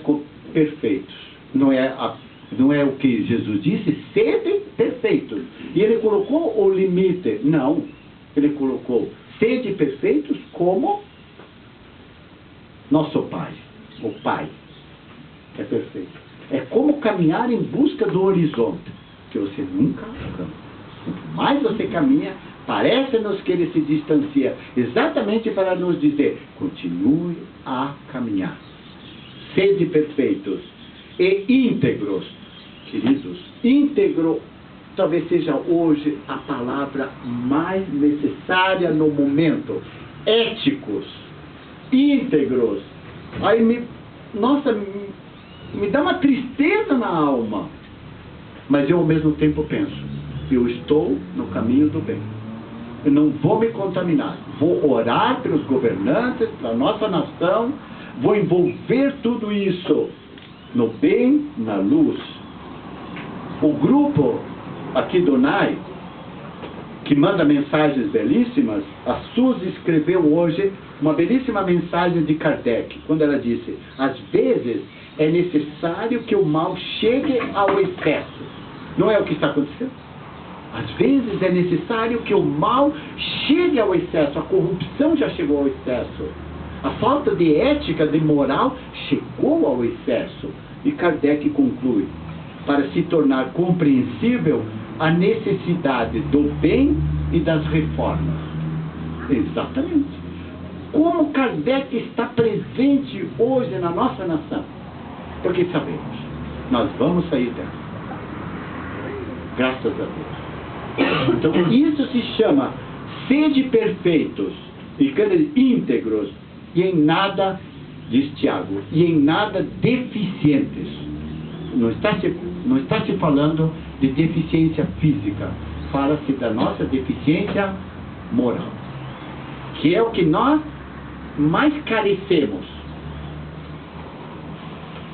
perfeitos. Não é o que Jesus disse? Sede perfeitos. E ele colocou o limite? Não. Ele colocou, sede perfeitos como nosso Pai. O Pai é perfeito. É como caminhar em busca do horizonte, que você nunca alcança. Quanto mais você caminha, parece-nos que ele se distancia, exatamente para nos dizer, continue a caminhar. Sede perfeitos e íntegros. Queridos, íntegro talvez seja hoje a palavra mais necessária no momento. Éticos, íntegros. Aí me dá uma tristeza na alma. Mas eu ao mesmo tempo penso, eu estou no caminho do bem. eu não vou me contaminar. Vou orar pelos governantes, pela nossa nação, vou envolver tudo isso no bem, na luz. O grupo aqui do NAI, que manda mensagens belíssimas, a Suzy escreveu hoje uma belíssima mensagem de Kardec, quando ela disse: às vezes é necessário que o mal chegue ao excesso. Não é o que está acontecendo? Às vezes é necessário que o mal chegue ao excesso. A corrupção já chegou ao excesso. A falta de ética, de moral, chegou ao excesso. E Kardec conclui: para se tornar compreensível a necessidade do bem e das reformas. Exatamente. Como Kardec está presente hoje na nossa nação? Porque sabemos, nós vamos sair dela. Graças a Deus. Então, isso se chama sede perfeitos e íntegros e em nada, diz Tiago, e em nada deficientes. Não está se falando de deficiência física, fala-se da nossa deficiência moral, que é o que nós mais carecemos.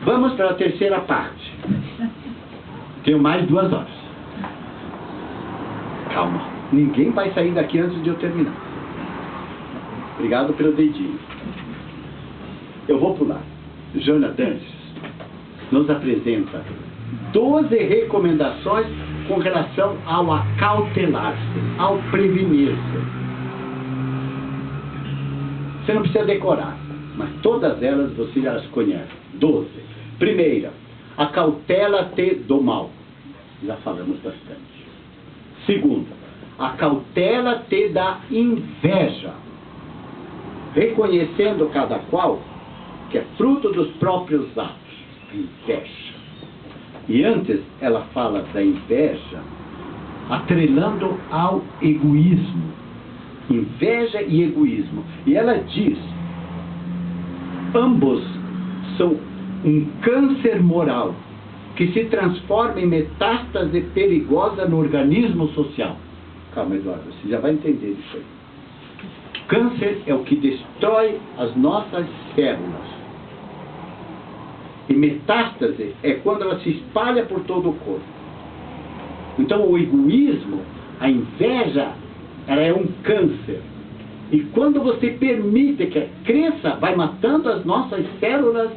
Vamos para a terceira parte. Tenho mais 2 horas. Calma, ninguém vai sair daqui antes de eu terminar. Obrigado pelo dedinho. Eu vou pular. Joana Dantes nos apresenta 12 recomendações com relação ao acautelar-se, ao prevenir-se. Você não precisa decorar, mas todas elas você já as conhece. 12. Primeira, acautela-te do mal. Já falamos bastante. Segundo, acautela-te da inveja, reconhecendo cada qual que é fruto dos próprios atos. Inveja. E antes ela fala da inveja atrelando ao egoísmo. Inveja e egoísmo. E ela diz: ambos são um câncer moral que se transforma em metástase perigosa no organismo social. Calma, Eduardo, você já vai entender isso aí. Câncer é o que destrói as nossas células. E metástase é quando ela se espalha por todo o corpo. Então o egoísmo, a inveja, ela é um câncer. E quando você permite que cresça, vai matando as nossas células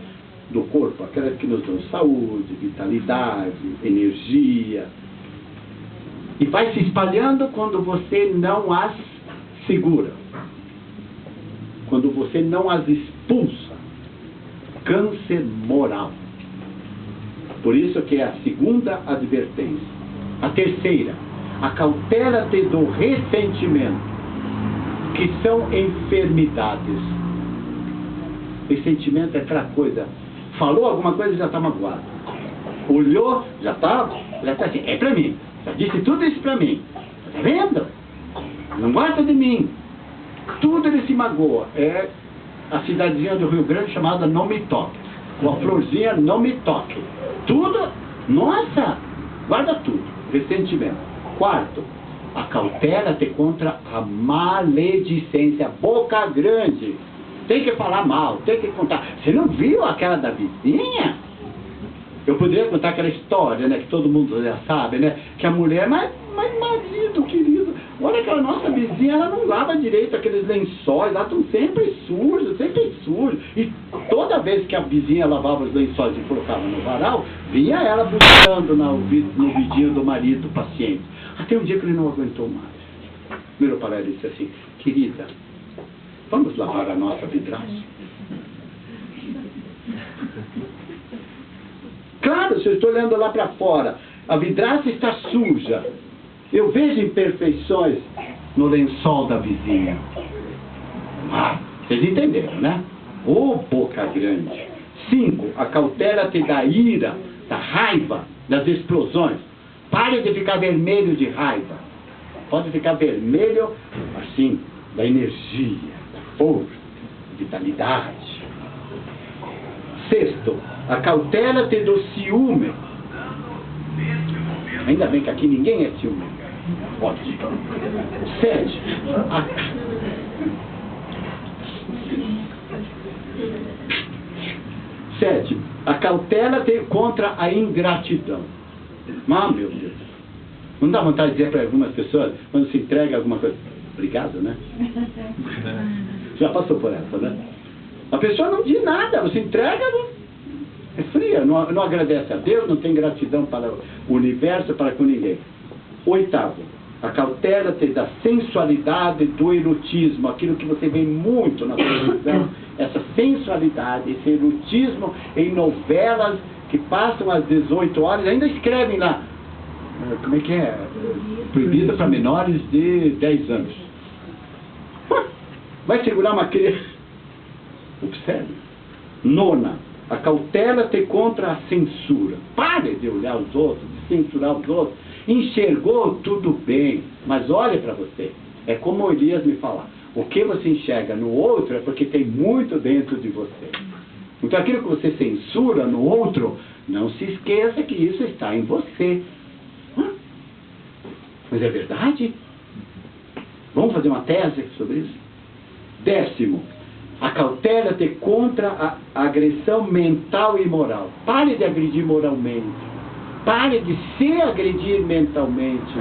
do corpo, aquelas que nos dão saúde, vitalidade, energia. E vai se espalhando quando você não as segura. Quando você não as expulsa. Câncer moral. Por isso que é a segunda advertência. A terceira, acautela-te do ressentimento, que são enfermidades. Ressentimento é aquela coisa, falou alguma coisa e já está magoado. Olhou, já está assim, é para mim. Já disse tudo isso para mim. Está vendo? Não gosta de mim. Tudo ele se magoa. É a cidadezinha do Rio Grande chamada Não Me Toque. Ou a florzinha Não Me Toque. Tudo, nossa, guarda tudo. Ressentimento. Quarto, acautela-te contra a maledicência. Boca grande. Tem que falar mal, tem que contar. Você não viu aquela da vizinha? Eu poderia contar aquela história, né, que todo mundo já sabe, né? Que a mulher, mas marido, querido, olha aquela nossa vizinha, ela não lava direito aqueles lençóis, lá estão sempre sujos, sempre sujos. E toda vez que a vizinha lavava os lençóis e colocava no varal, vinha ela buscando no vidinho do marido paciente. Até um dia que ele não aguentou mais. Virou para ela e disse assim: querida, vamos lavar a nossa vidraça? Claro, se eu estou olhando lá para fora, a vidraça está suja. Eu vejo imperfeições no lençol da vizinha. Vocês entenderam, né? Ô, boca grande. 5. Acautela-te da ira, da raiva, das explosões. Pare de ficar vermelho de raiva. Pode ficar vermelho, assim, da energia, da força, da vitalidade. 6. Acautela-te do ciúme. Ainda bem que aqui ninguém é ciúme. Ótimo. 7. A cautela contra a ingratidão. Meu Deus. Não dá vontade de dizer para algumas pessoas, quando se entrega alguma coisa, obrigado, né? Já passou por essa, né? A pessoa não diz nada, você entrega, é fria, não agradece a Deus, não tem gratidão para o universo, para com ninguém. 8. A cautela da sensualidade, do erotismo, aquilo que você vê muito na televisão, essa sensualidade, esse erotismo em novelas que passam às 18 horas, ainda escrevem lá, como é que é? Proibida para menores de 10 anos. Vai segurar uma criança? Observe. 9. A cautela contra a censura. Pare de olhar os outros, de censurar os outros. Enxergou tudo bem, mas olhe para você. É como o Elias me falar. O que você enxerga no outro é porque tem muito dentro de você. Então aquilo que você censura no outro, não se esqueça que isso está em você. Mas é verdade? Vamos fazer uma tese sobre isso? 10. A cautela contra a agressão mental e moral. Pare de agredir moralmente. Pare de se agredir mentalmente.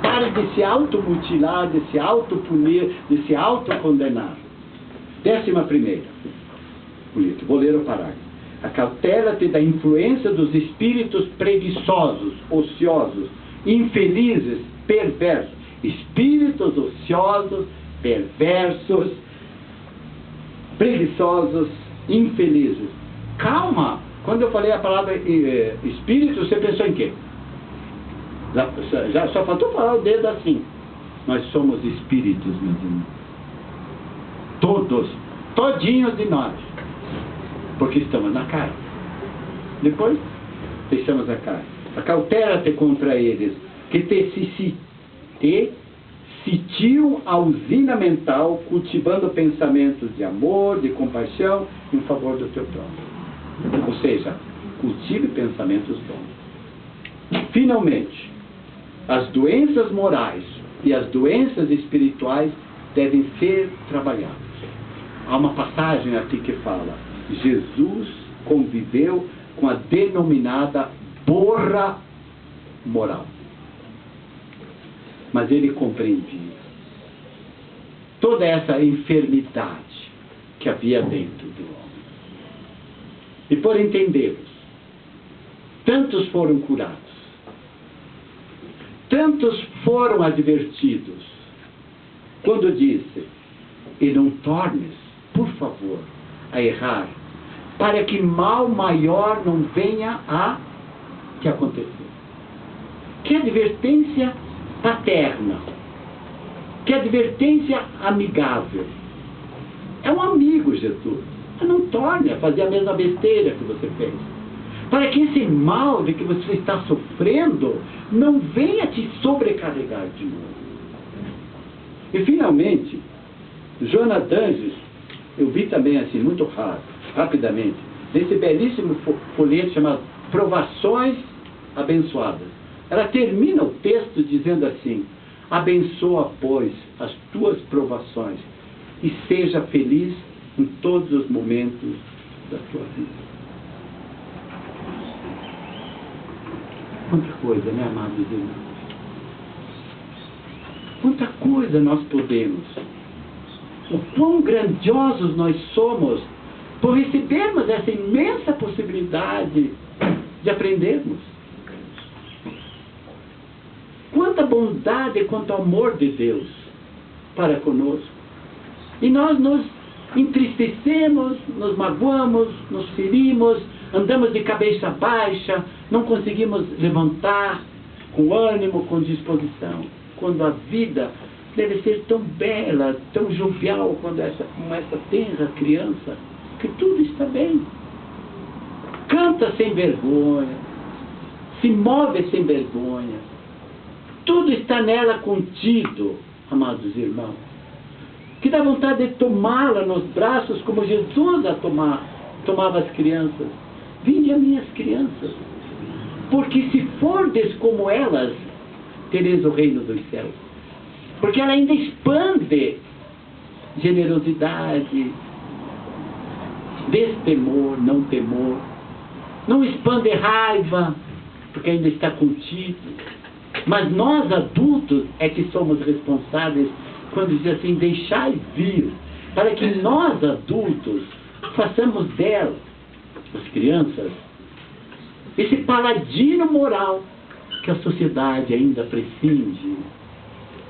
Pare de se automutilar, de se autopunir, de se autocondenar. 11ª. Bonito, vou ler o parágrafo. A cautela da influência dos espíritos preguiçosos, ociosos, infelizes, perversos. Espíritos ociosos, perversos, preguiçosos, infelizes. Calma! Quando eu falei a palavra espírito, você pensou em quê? Já só faltou falar o dedo assim. Nós somos espíritos, meus irmãos. Todos, todinhos de nós. Porque estamos na carne. Depois, deixamos a carne. A cautela contra eles, que te sitiu a usina mental, cultivando pensamentos de amor, de compaixão, em favor do teu próximo. Ou seja, cultive pensamentos bons. Finalmente, as doenças morais e as doenças espirituais devem ser trabalhadas. Há uma passagem aqui que fala: Jesus conviveu com a denominada borra moral. Mas ele compreendia toda essa enfermidade que havia dentro do homem. E por entendê-los, tantos foram curados, tantos foram advertidos, quando disse: e não tornes, por favor, a errar, para que mal maior não venha a te acontecer. Que advertência paterna, que advertência amigável. É um amigo, Jesus. Não torne a fazer a mesma besteira que você fez, para que esse mal de que você está sofrendo não venha te sobrecarregar de novo. E finalmente, Joana d'Anjos, eu vi também assim, muito rapidamente, nesse belíssimo folheto chamado Provações Abençoadas. Ela termina o texto dizendo assim: abençoa, pois, as tuas provações e seja feliz em todos os momentos da tua vida. Quanta coisa, né, amados irmãos? Quanta coisa nós podemos. O quão grandiosos nós somos por recebermos essa imensa possibilidade de aprendermos. Quanta bondade e quanto amor de Deus para conosco. E nós nos entristecemos, nos magoamos, nos ferimos, andamos de cabeça baixa, não conseguimos levantar com ânimo, com disposição. Quando a vida deve ser tão bela, tão jovial, como essa tenra criança, que tudo está bem. Canta sem vergonha, se move sem vergonha. Tudo está nela contido, amados irmãos. Que dá vontade de tomá-la nos braços como Jesus tomava as crianças. Vinde a minhas crianças, porque se fordes como elas, tereis o reino dos céus. Porque ela ainda expande generosidade, destemor, não temor. Não expande raiva, porque ainda está contido. Mas nós, adultos, é que somos responsáveis quando diz assim, deixai vir, para que nós, adultos, façamos delas, as crianças, esse paladino moral que a sociedade ainda prescinde,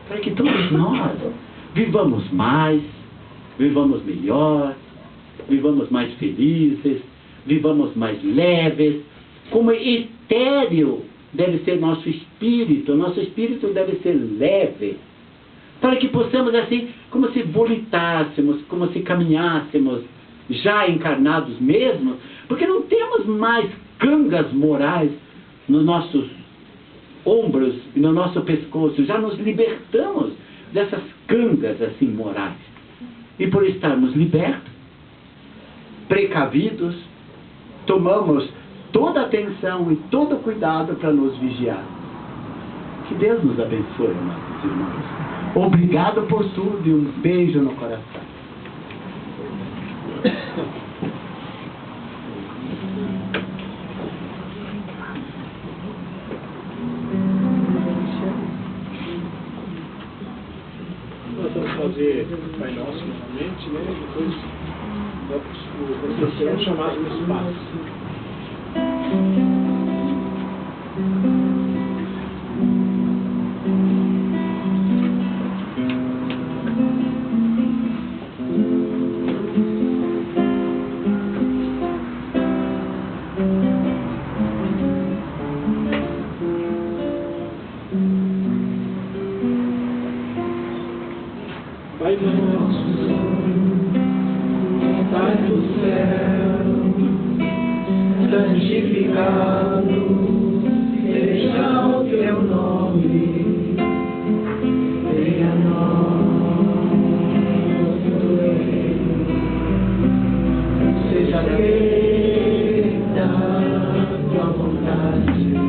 para que todos nós vivamos mais, vivamos melhor, vivamos mais felizes, vivamos mais leves, como etéreo deve ser nosso espírito deve ser leve, para que possamos assim, como se volitássemos, como se caminhássemos, já encarnados mesmo, porque não temos mais cangas morais nos nossos ombros e no nosso pescoço, já nos libertamos dessas cangas assim morais. E por estarmos libertos, precavidos, tomamos toda a atenção e todo o cuidado para nos vigiar. Que Deus nos abençoe, nossos irmãos. Obrigado por tudo e um beijo no coração. Nós vamos fazer o Pai Nosso novamente, né? Depois nós seremos chamados no espaço. Pai nosso, Pai do céu, santificado seja o teu nome, venha a nós o teu reino, seja feita a tua vontade,